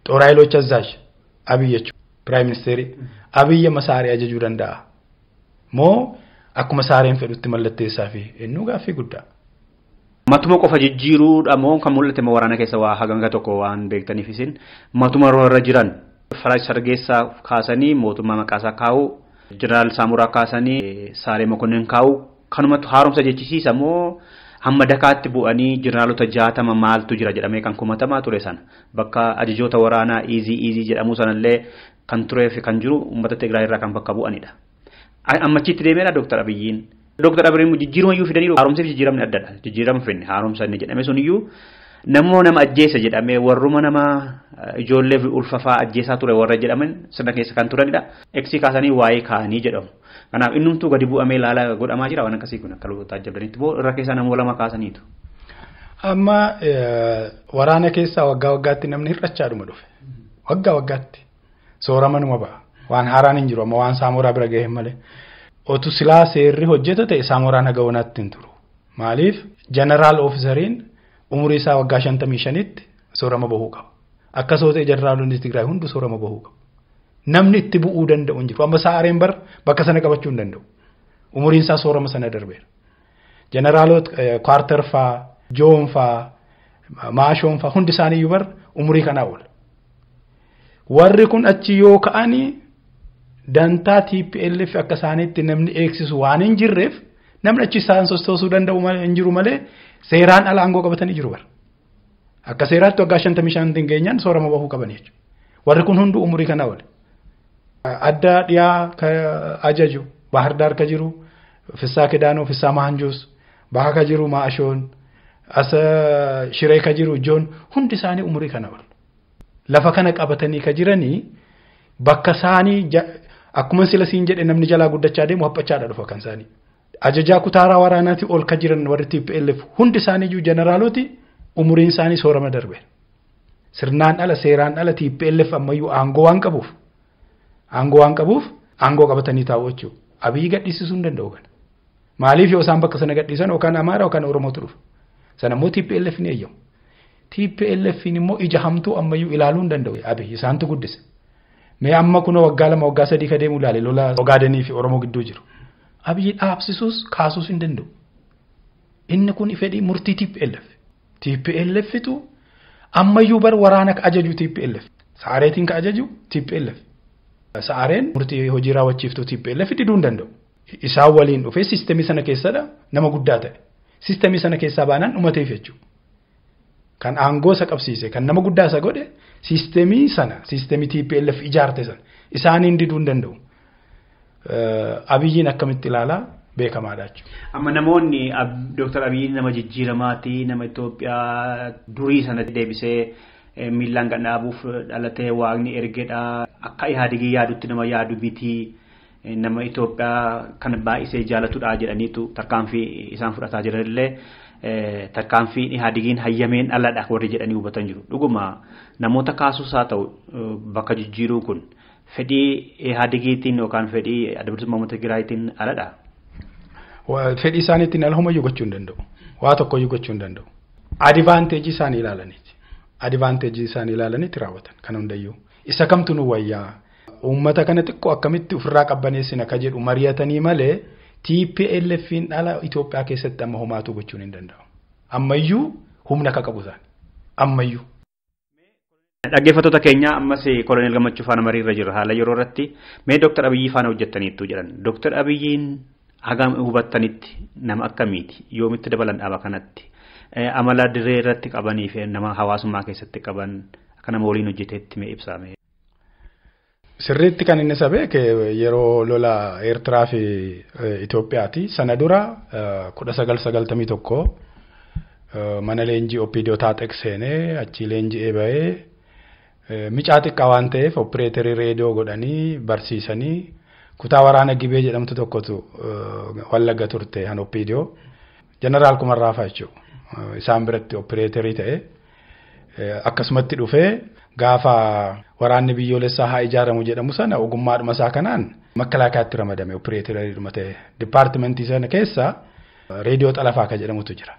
Xoraayilocha Azaash Abiyyi jechuudha. Prime Ministeerii Abiyyi masaaree ajajuu danda'a. Moo akkuma saareen fedhutti mallatteessaa fi ennuu gaaffii guddaa. Matuma qofa jijjiiruudha moo kan mul'ate waraana keessa waa haganga tokko waan beektaniif isin matuma irra jiran Faraaj Sargeessaa kaasanii mootummaa maqaasaa kaa'u Jeneraal Saamuraa kaasanii Saaree Mokonnin kaa'u kanumatu haaromsa jechisiisa moo hamma dakaatti bu'anii jeneraalota 60 maaltu jira jedhamee kan kumatamaa ture sana bakka ajajoota waraanaa easy jedhamu sanallee kan turee fi kan jiru uummata Tigraay irraa kan bakka bu'anidha. Ammachitti deemeera Dr. Abiyyiin. Dr. Abiyyiin jijjiirama iyyuu fidanii haaromsa fi jijjiiramni addadha. Jijjiirama finne haaromsa inni jedhame sun iyyuu nama ajjeesa jedhamee warruma nama ijoollee ulfafaa ajjeesaa ture warra jedhaman sana keessa kan turanidha. Eksii kaasanii waa'ee kaanii jedhamu. Kanaaf innumtuu gadi bu'amee ilaala godhamaa jira waan akkasii kun akka taajjabdanitti boo irra keessaa namoota lama kaasaniitu. Amma waraana keessaa waggaatti namni hir'achaadhuma dhufe. Waggaatti soorama numa ba'a. Waan haaraan hin jiru amma waan Saamoraa bira ga'e malee. Otu silaa seerri hojjeta ta'e Saamoraan haga wanaatti hin turu. Maaliif jeneraal oofisariin umurii isaa waggaa 55tti soorama bahuu qaba. Akkasoo ta'e jeneraalonni Tigraay hundi soorama bahuu qabu. Namni itti bu'uu danda'u hin jiru. Amma saareen bar bakka sana qabachuu hin danda'u. Umuriin isaa soorama sana darbeera. Jeneraalota Kwartar faa, Joon faa, Maashoon faa hundi isaanii iyyuu bar umurii kanaa oola. Warri kun achi yoo ka'anii dantaa TPLF akka isaaniitti namni eegsisu waan hin jirreef namni achi isaan sostoosuu danda'u hin jiru malee seeraan ala aangoo qabatanii jiru bar. Akka seeraatti waggaa 55 geenyaan soorama bahuu qaban jechuudha. Warri kun hundi umurii kanaa oola. Adda dhiyaa ka ajaju Bahar Daar ka jiru Fissaa Kidaanoo Fissaa Mahanjuus Baha ka jiru Maashoon asa Shiree ka jiru Joon hundi isaanii umurii kana oola. Lafa kana qabatanii ka jiranii bakka isaanii akkuma sila siin jedhe namni jalaa guddachaa deemu haphachaadha dhufa kan isaanii. Ajajaa kutaaraa waraanaati ol ka jiran warri TPLF hundi isaanii iyyuu jeneraaloti umuriin isaanii soorama darbe. Sirnaan ala seeraan ala TPLF ammayyuu aangoo waan qabuuf aangoo qabatanii taa'u jechuudha. Abiyyi gadhiisisuu hin danda'u kana. Maaliif yoo isaan bakka sana gadhiisan yookaan Amaaraa yookaan Oromootu dhufu. Sana immoo TPLF ni eeyyamu. TPLF immoo ija hamtuu ammayyuu ilaaluu hin danda'u. Abiyyi isaantu guddise. Mee amma kun waggaa 2 waggaa 3 ka deemu ilaale lola Ogaadanii fi Oromoo gidduu jiru. Abiyyi dhaabsisuus kaasuus hin danda'u. Inni kun fedhii murtii TPLF. TPLFitu ammayyuu bar waraana ka ajaju TPLF sa'aareetiin ka ajaju TPLF sa'aareen murtii hojii raawwachiiftuu TPLF diduu hin danda'u isaan waliin dhufee siistemii sana keessadha nama guddaa ta'e siistemii sana keessaa baanaan dhumateef jechuudha kan aangoo isa qabsiise kan nama guddaa isa godhe siistemii TPLF ijaarte sana isaaniin diduu hin danda'u Abiyyiin akkamitti ilaalaa beekamaadha jechuudha. Amma namoonni Dr. Abiyyiin nama jijjiiramaati nama Itoophiyaa durii sanatti deebisee miilaan kan dhaabuuf dhalatee waaqni ergedha akka ihaadigii yaadutti nama yaadu miti nama Itoophiyaa kan baay'isee jaalatudha jedhaniitu tarkaanfii isaan fudhataa jiranillee tarkaanfiin ihaadigiin hayyameen dhaladha warri jedhanii hubatan jiru. Dhuguma namoota kaasuus haa ta'u bakka jijjiiruu kun fedhii ihadigiitiin yookaan fedhii adda bilisummaa uummata Tigraayitiin dhaladha. Fedhii isaaniitiin ala homayyuu gochuu hin danda'u. Waa tokkoyyuu gochuu hin danda'u. Advaanteejii isaanii ilaalaniiti. Advaanteejii isaanii ilaalaniiti raawwatan kan hundayyuu. Isa kamtu nu wayyaa. Uummata kana xiqqoo akkamitti ofirraa qabbaneessina ka jedhu mari'atanii malee TPLF'n dhala Itoophiyaa keessatti amma homaatu gochuun hin danda'u. Ammayyuu humna ka qabu isaani. Ammayyuu. Dhaggeeffattoota keenya ammas Koloneel Gammachuu faana mariirra jira haala yeroo irratti mee Dr. Abiyyi faana hojjettaniittu jedhan. Dr. Abiyyiin hagam hubattanitti nama akkamiiti yoomitti dabalan dhaaba kanatti amala diree irratti qabanii fi nama hawaasummaa keessatti qaban akka nama waliin hojjeteetti mee ibsaame. Sirriitti kan inni sabee yeroo lola Eertiraa fi Itoophiyaati sana dura 1991 mana leenjii Oppiidoo Taaxeq seenee achii leenji'ee bahee micaa xiqqaa waan ta'eef opereetarii reediyoo godhanii barsiisanii kutaa waraana Gibee jedhamtu tokkotu Wallagga turte han Oppiidoo jeneraal Kumarraafaa jechuudha isaan biratti opereetarii ta'e akkasumatti dhufee gaafa waraanni biyyoolessaa haa ijaaramu jedhamu sana ogummaadhuma isaa kanaan makkalaakaatti ramadame opereetarii dhuma ta'e dipaartimentii sana keessa reediyoo xalafaa ka jedhamutu jira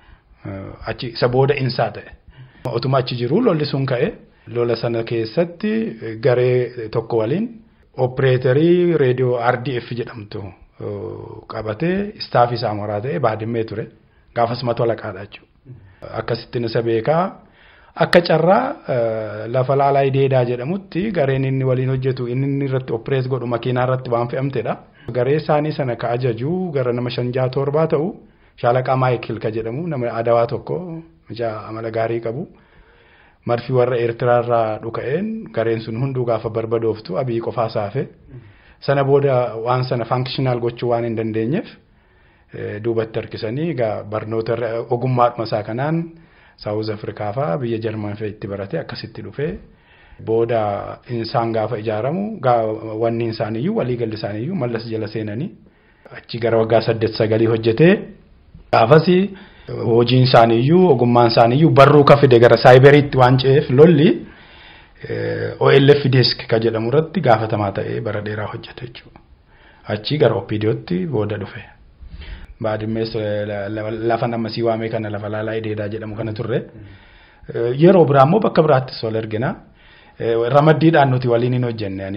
achi isa booda insaa ta'e otuma achi jiru lolli sun ka'e lola sana keessatti garee tokko waliin opereetarii reediyoo RDF jedhamtu qabatee istaafii isaa moraa ta'e baadimmee ture gaafasuma tolaqaadha jechuudha akkasittiin isa beekaa akka carraa lafa laalaa ideedaa jedhamutti gareen inni waliin hojjetu inni irratti opereet godhu makiinaa irratti waan fe'amtedha garee isaanii sana ka ajaju gara nama 5-7 ta'u shaalaqaa Maayikil ka jedhamu nama adawaa tokko mijaa amala gaarii qabu marfii warra Eertiraa irraa dhuka'een gareen sun hunduu gaafa barbadooftu Abiyyi qofaa saafe sana booda waan sana functional gochuu waan hin dandeenyeef duubatti harkisanii barnoota ogummaadhuma isaa kanaan South Africa faa biyya Jarman fa'aa itti barate akkasitti dhufee booda insaan gaafa ijaaramu wanni isaaniiyyuu waliigalli isaaniiyyuu mallas jala seenanii achi gara waggaa 8-9 hojjetee gaafasi hojiin isaaniiyyuu ogummaan isaaniiyyuu barruu ka fide gara saayiberiitti waan ce'eef lolli OLF desk ka jedhamu irratti gaafatamaa ta'ee bara dheeraa hojjete jechuudha. Achi gara Oppiidootti booda dhufe. Baadimmees lafa nammasii waamee kana lafa laalaa ideedaa jedhamu kana turre. Yeroo biraa immoo bakka biraattis wal ergina. Ramaddiidhaan nuti waliin hin hojjenne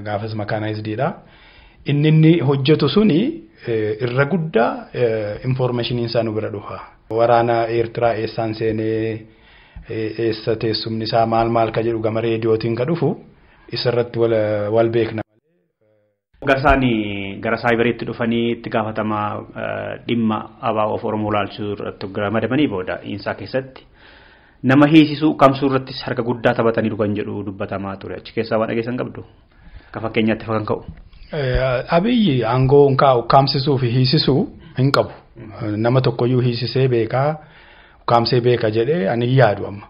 gaafas makaanaayizdiidha. Inni hojjetu suni irra guddaa informationiin isaa nu bira dhufa. Waraana Eertiraa eessaan seenee eessa teessumni isaa maal ka jedhu gama reediyootiin ka dhufu isarratti wal beekna. Garsaanii gara saayiberiitti dhufanii itti gaafatamaa dhimma abaa of Oromoo laalchuu irratti ramadamanii booda insaa keessatti nama hiisisuu kamsuu irrattis harka guddaa taphatanii dhugan jedhu dubbatamaa ture. Achi keessaa waan dhageessan qabdu akka fakkeenyaatti kan ka'u. Abiyyi aangoo ukkaamsisuu fi hiisisuu hin qabu. Nama tokkoyyuu hiisisee beekaa ukkaamsee beeka jedhee ani yaadu amma.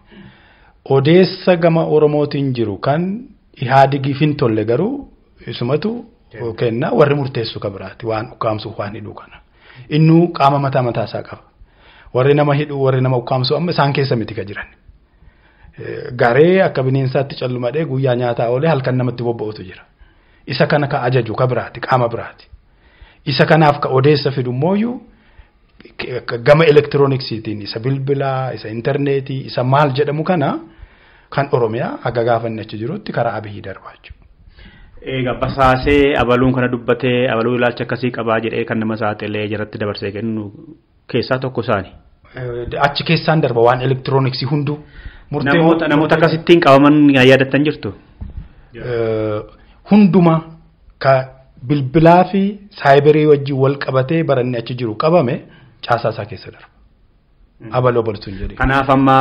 Odeessa gama Oromootiin jiru kan ihaadigiif hin tolle garuu isumatu kenna warri murteessu ka biraati waan ukkaamsuuf waan hidhuu kana. Innuu qaama mataa isaa qaba. Warri nama hidhuu warri nama ukkaamsu amma isaan keessa miti ka jiran. Garee akka bineensaatti callumadhee guyyaa nyaataa oolee halkan namatti bobba'utu jira. Isa kana ka ajaju ka biraati qaama biraati. Isa kanaaf ka odeessa fidumooyyuu gama elektirooniksiitiin isa bilbilaa isa intarneetii isa maal jedhamu kana kan Oromiyaa haga gaafanne achi jirutti karaa Abiyyi darbaa jechuudha. Egaa basaasee abaluun kana dubbatee abaluu ilaalcha akkasii qabaa jedhee kan nama saaxilee jiratti dabarsee kennu keessaa tokko isaani. Achi keessaan darba waan elektirooniksii hunduu namoota akkasittiin qabaman yaadattan jirtu. Hunduma ka bilbilaa fi saayibarii wajjin wal qabatee baranni achi jiru qabame caasaa isaa keessa darba. Abaloo balsuun jedhee. Kanaaf amma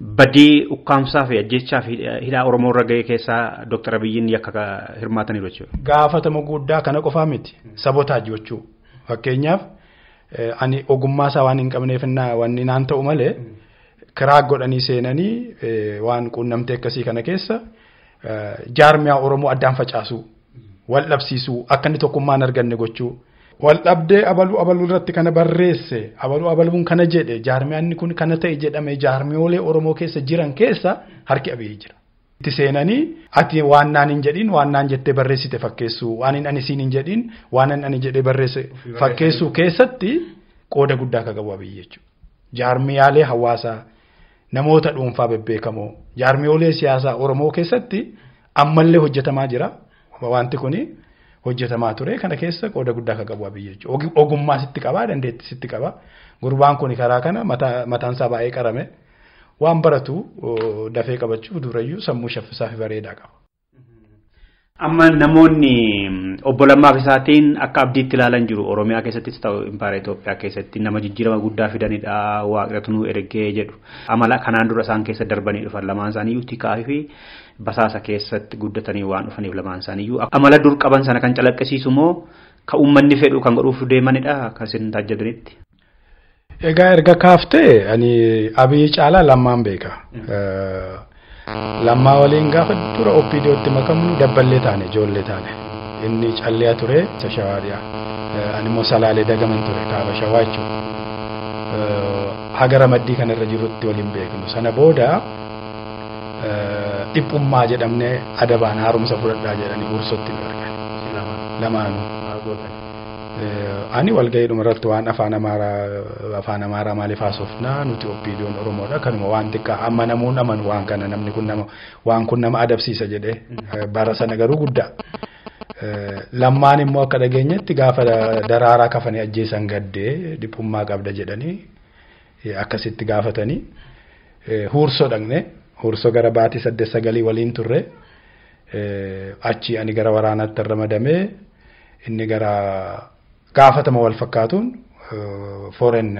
badii ukkaamsaa fi ajjechaa fi hidhaa Oromoo irra ga'e keessaa Dr. Abiyyiin akka hirmaataniiru jechuudha. Gaafatama guddaa kana qofaa miti. Sabotaajii jechuu. Fakkeenyaaf ani ogummaa isaa waan hin qabneef wanni naan ta'u malee karaa godhanii seenanii waan quunnamtee akkasii kana keessa jaarmiyaa Oromoo addaan facaasuu, wal dhabsiisuu, akka inni tokkummaan arganne gochuu. Wal dhabdee abaluu irratti kana barreesse abaluun kana jedhe jaarmiyaanni kun kana ta'e jedhame jaarmiyoolee Oromoo keessa jiran keessa harki Abiyyi jira. Itti seenanii ati waan naan hin jedhin waan naan jettee barreessite fakkeessuu waan ani siin hin jedhin waan ani jedhee barreesse fakkeessuu keessatti qooda guddaa akka qabu Abiyyi jechuudha. Jaarmiyaalee hawaasaa namoota dhuunfaa bebbeekamoo jaarmiyoolee siyaasaa Oromoo keessatti ammallee hojjetamaa jira wanti kuni. Hojjetamaa ture kana keessa qooda guddaa akka qabu Abiyyi jechuudha. Ogummaa sitti qabaa dandeettii sitti qaba. Gurbaan kun karaa kana mataan isaa baay'ee qarame waan baratu dafee qabachuuf durayyuu sammuu shaffisaa fi bareedaa qaba. Amma namoonni obbo Lammaa fi isaatiin akka abdiitti ilaalan jiru Oromiyaa keessattis ta'u impaara Itoophiyaa keessatti nama jijjiirama guddaa fidanidha waaqatu nu ergee jedhu. Amala kanaan dura isaan keessa darbanii dhufan lamaan isaanii tikaafi fi basaasa keessatti guddatanii waan dhufaniif lamaan isaaniiyyuu amala dur qaban sana kan calaqqisiisu moo ka uummanni fedhu kan godhuuf deemanidha akka isin taajjabanitti. Egaa erga kaaftee ani Abiyyi caalaa Lammaan beeka. Lammaa waliin gaafa dura OPDOtti makamnu dabballee taane ijoollee taane. Inni calliyaa ture isa shawaariyaa. Ani immoo salaalee dagaman ture kaaba shawaa jechuudha. Hagara maddii kanarra jirutti waliin beeknu. Sana booda dhiphummaa jedhamne adabaan haaromsa fudhadhaa jedhanii bursotti nu argan. Lamaanuu. Ani walga'iidhuma irratti waan afaan amaaraa maaliif haasofnaa nuti OPDOon Oromoodha kanuma waan xiqqaa amma namuun amanu waan kana namni kun nama adabsiisa jedhee bara sana garuu guddaa. Lammaan immoo akka dhageenyetti gaafa daraaraa kafanii ajjeesan gaddee dhiphummaa qabda jedhanii akkasitti gaafatanii huursoo dhaqne huursoo gara baatii 8-9 waliin turre achi ani gara waraanaatti ramadamee inni gara gaafatama wal fakkaatuun foreign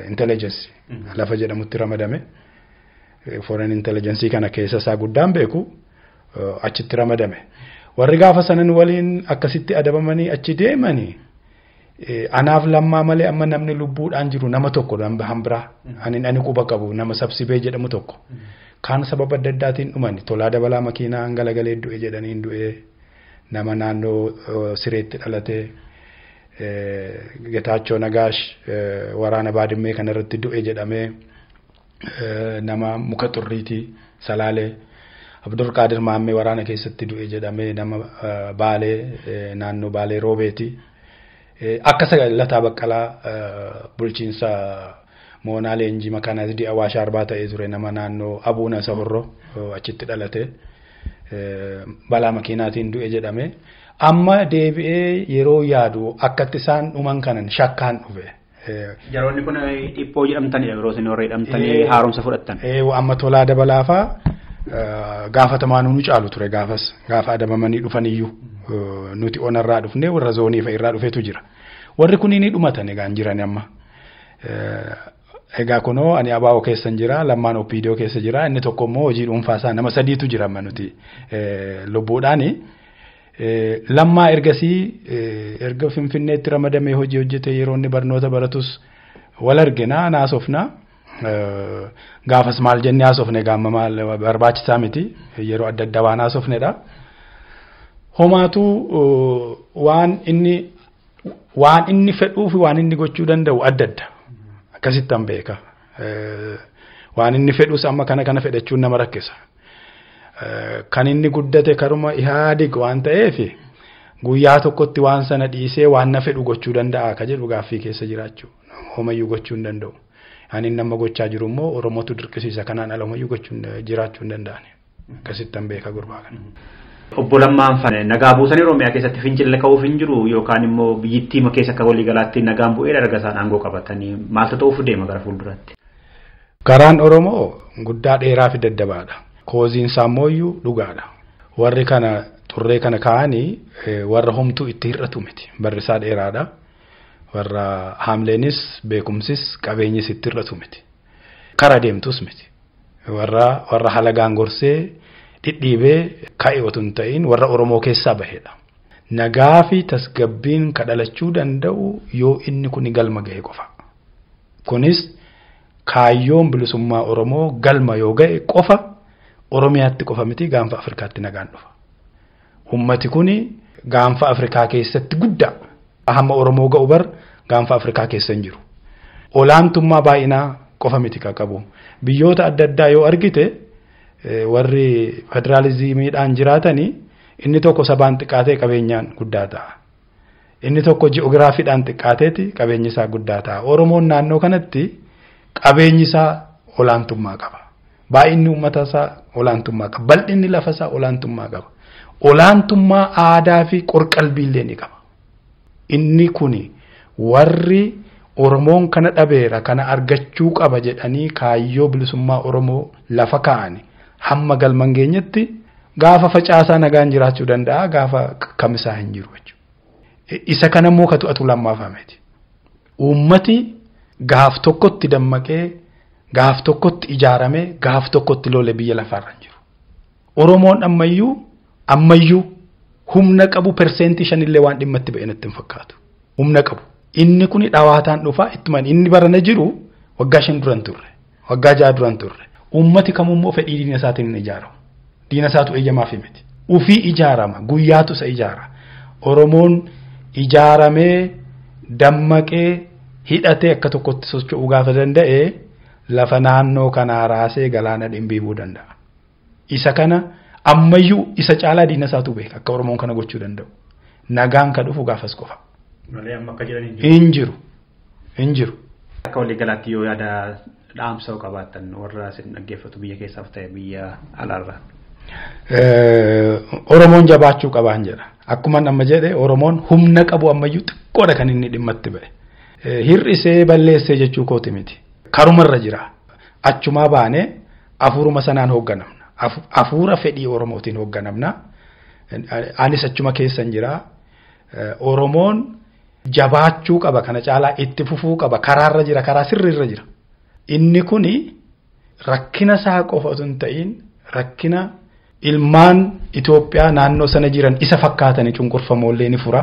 intelligence lafa jedhamutti ramadame foreign intelligence kana keessa isaa guddaan beeku achitti ramadame warri gaafa sanan waliin akkasitti adabamanii achi deemanii anaaf Lammaa malee amma namni lubbuudhaan jiru nama tokko hambira ani quba qabu nama sabsibee jedhamu tokko kaan sababa adda addaatiin dhumani tolaa dabalaa makiinaa galagalee du'e jedhaniin du'e nama naannoo sireetti dhalate Getaachoo Nagaash waraana baadimmee kanarratti du'e jedhamee nama muka xurriitii salaalee Abdur Qaadir Maammee waraana keessatti du'e jedhamee nama baalee naannoo baalee roobeeti akka Lataa Baqqalaa bulchiinsa moonaa leenjii makaanaazidii Awaash Arbaa ta'ee ture nama naannoo Abuuna Sahorroo achitti dhalate balaa makiinaatiin du'e jedhamee amma deebi'ee yeroo yaadu akkatti isaan dhuman kanan shakkaan dhufe. Yeroonni kun dhiphoo jedhamtanii yeroo isin warra jedhamtanii haaromsa fudhattan. Amma tolaa dabalaafaa gaafatamaan nu caalu ture gaafa adabamanii dhufaniyyuu nuti onarraa dhufne warra zoonii fa'irraa dhufetu jira. Warri kunniin dhumatan egaa hin jiran amma. Egaa kunoo ani abaa'oo keessan jira Lammaan OPDO keessa jira inni tokko immoo hojii dhuunfaasaa nama sadiitu jira amma nuti lubbuudhaani. Lammaa erga Finfinneetti ramadamee hojii hojjete yeroo inni barnoota baratus wal argina naasofna gaafas maal jennee haasofne gaamma maal barbaachisaa miti yeroo adda addaa waan haasofnedha. Homaatu waan inni fedhuu fi waan inni gochuu danda'u adda adda akkasitti an beeka. Waan inni fedhus amma kana fedhachuun nama rakkisa. Kan inni guddate karuma ihaadig waan ta'eef guyyaa tokkotti waan sana dhiisee waan na fedhu gochuu danda'a ka jedhu gaaffii keessa jiraachuu homayyuu gochuu hin danda'u. Ani nama gochaa jiru immoo Oromootu dirqisiisa kanaan ala homayyuu jiraachuu hin danda'ani. Akkasitti an beeka gurbaa kana. Obbo Lammaan fane nagaa buusanii Oromiyaa keessatti fincilla ka'uuf hin jiru yookaan immoo biyyittii keessa akka waliigalaatti nagaan bu'ee darga isaan aangoo qabatanii maaltu ta'uuf deema gara fuulduraatti. Karaan Oromoo guddaa dheeraa fi daddabaadha. Kooziin sammooyyuu dhugaadha. Warri kana turree kana kaa'anii warra homtuu itti hir'atu miti. Barrisaa dheeraadha. Warra haamleenis beekumsis qabeenyis itti hir'atu miti. Kara deemtus miti. Warra halagaan gorsee dhidhiibee ka'e otoo hin ta'in warra Oromoo keessaa bahedha. Nagaa fi tasgabbiin kadhalachuu danda'u yoo inni kun galma ga'e qofa. Kunis kaayyoon bilisummaa Oromoo galma yoo ga'e qofa Oromiyaatti qofa miti gaanfa Afrikaatti nagaan dhufa. Ummati kuni gaanfa Afrikaa keessatti guddaa. Hamma Oromoo ga'u bar gaanfa Afrikaa keessa hin jiru. Olaantummaa baay'inaa qofa miti qabu. Biyyoota adda addaa yoo argite warri federaalizimiidhaan jiraatanii inni tokko sabaan xiqqaatee qabeenyaan guddaa ta'a. Inni tokko ji'oogiraafiidhaan xiqqaateeti qabeenyi isaa guddaa ta'a. Oromoon naannoo kanatti qabeenyi isaa olaantummaa qaba. Baay'inni uummata isaa olaantummaa qaba. Bal'inni lafa isaa olaantummaa qaba. Olaantummaa aadaa fi qorqalbiillee ni qaba. Inni kuni warri Oromoon kana dhabeera kana argachuu qaba jedhanii kaayyoo bilisummaa Oromoo lafa kaa'ani hamma galman geenyetti gaafa facaasaa nagaan jiraachuu danda'a gaafa kamisaa hin jiru jechuudha. Isa kana immoo ka to'atu lammaafameeti. Uummati gaaf tokkotti dammaqee gaaf tokkotti ijaaramee gaaf tokkotti lole biyya lafaarra hin jiru. Oromoon ammayyuu humna qabu persentii 5 illee waan dhimma itti ba'e natti hin fakkaatu. Humna qabu. Inni kuni dhawaataan dhufaa ittumaan inni barana jiru waggaa 5 duran turre. Waggaa 6 duran turre. Uummati kamummoo fedhii diina isaatiin hin ijaaramu. Diina isaatu eeyyamaaf miti. Ufii ijaarama. Guyyaatu isa ijaara. Oromoon ijaaramee dammaqee hidhatee akka tokkotti socho'uu gaafa danda'e lafa naannoo kanaa raasee galaana dhimbiibuu danda'a. Isa kana ammayyuu isa caalaa diina isaatu beeka akka Oromoon kana gochuu danda'u. Nagaan ka dhufu gaafas qofa. Malee amma akka jiran hin jiru. Akka walii galaatti yoo yaada dhaamsa qabaatan warra isin dhaggeeffatu biyya keessaaf ta'e biyya alaarraa. Oromoon jabaachuu qabaan jedha. Akkuma amma jedhe Oromoon humna qabu ammayyuu xiqqoodha kan inni dhimma itti ba'e. Hir'isee balleessee jechuu kooti miti. Karumarra jira. Achumaa baanee afuuruma sanaan hoogganamna. Afuura fedhii Oromootiin hoogganamna. Anis achuma keessan jira. Oromoon jabaachuu qaba kana caalaa itti fufuu qaba karaarra jira karaa sirriirra jira. Inni kuni rakkina isaa qofa osoo hin ta'in rakkina ilmaan Itoophiyaa naannoo sana jiran isa fakkaatanii cunqurfamoollee ni fura.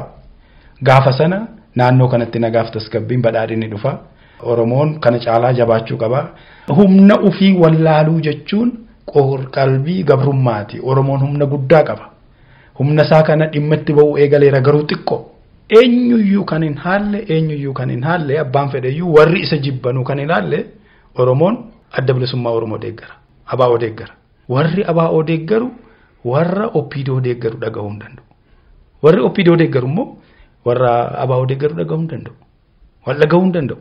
Gaafa sana naannoo kanatti nagaaf tasgabbiin badhaadhinni dhufa. Oromoon kana caalaa jabaachuu qaba. Humna ufii wallaaluu jechuun qalbii gabrummaati. Oromoon humna guddaa qaba. Humna isaa kana dhimma itti ba'uu eegaleera garuu xiqqoo. Eenyuyyuu kan hin haalle abbaan fedheyyuu warri isa jibbanuu kan hin haalle Oromoon adda bilisummaa Oromoo deeggara. Abaa'oo deeggara. Warri abaa'oo deeggaru warra opiidoo deeggaru dhaga'uu hin danda'u. Warri opiidoo deeggaru immoo warra abaa'oo deeggaru dhaga'uu hin danda'u. Wal dhaga'uu hin danda'u.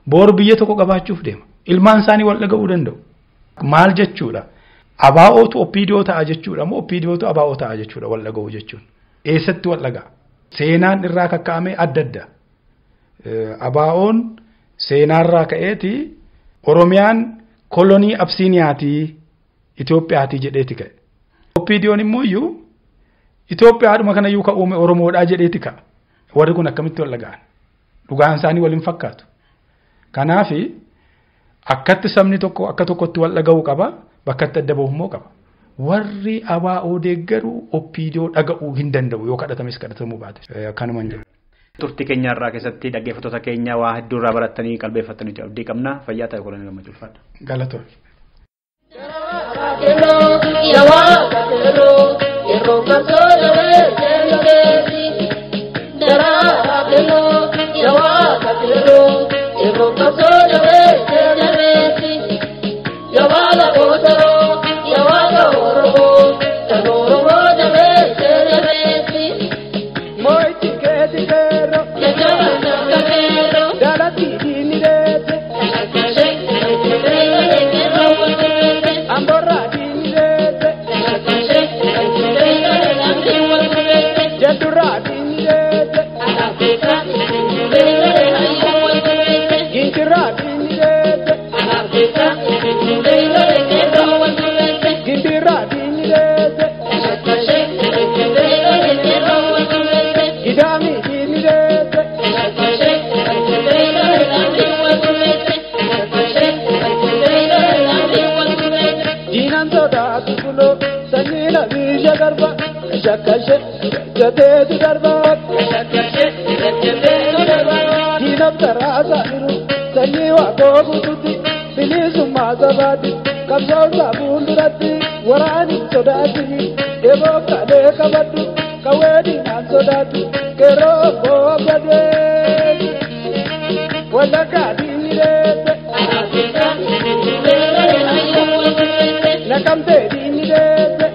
Boor biyya tokko qabaachuuf deema. Ilmaan isaanii wal dhaga'uu danda'u. Maal jechuudha? Abaa'ootu opiidoo ta'a jechuudha moo opiidootu abaa'oo ta'a jechuudha wal dhaga'uu jechuun. Eessatti wal dhaga'a? Seenaan irraa kakka'amee adda adda. Abaa'oon seenaarraa ka'eeti Oromiyaan kolonii Absiiniyaatii Itoophiyaatii jedheeti ka'e. Opiidiyoon immoo iyyuu Itoophiyaadhuma kana iyyuu ka'uume Oromoodhaa jedheeti ka'a. Warri kun akkamitti wal dhaga'an? Dhugaan isaanii waliin fakkaatu. Kanaaf akkatti sabni tokko akka tokkotti wal dhaga'uu qaba. Bakkatti adda bahu immoo qaba. Warri abaa'oo deeggaru opiidiyoo dhaga'uu hin danda'u yoo kadhatames kadhatamuu baate. Akkanuma hin jiru. Turtii keenya irraa keessatti dhaggeeffattoota keenya waa hedduu irraa barattanii qalbeeffatanii abdii qabna. Fayyaa ta'e kolonii Gammachuu ulfaadha. Galatoon. I'm darba shakashe jateetu darba diinam taraasaa jiru sanyii waaqoo guututti bilisummaa sabaati qabsoomsaa fuulduratti waraani sodaatini eeboo kalee qabaddu kawwee diinaan sodaatu qeerroo obboo badee wallaggaa diinni deesse nakamtee diinni deesse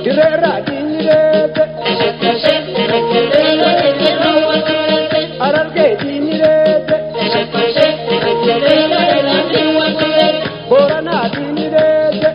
direerraa diinni deesse arargee diinni deesse booranaa diinni deesse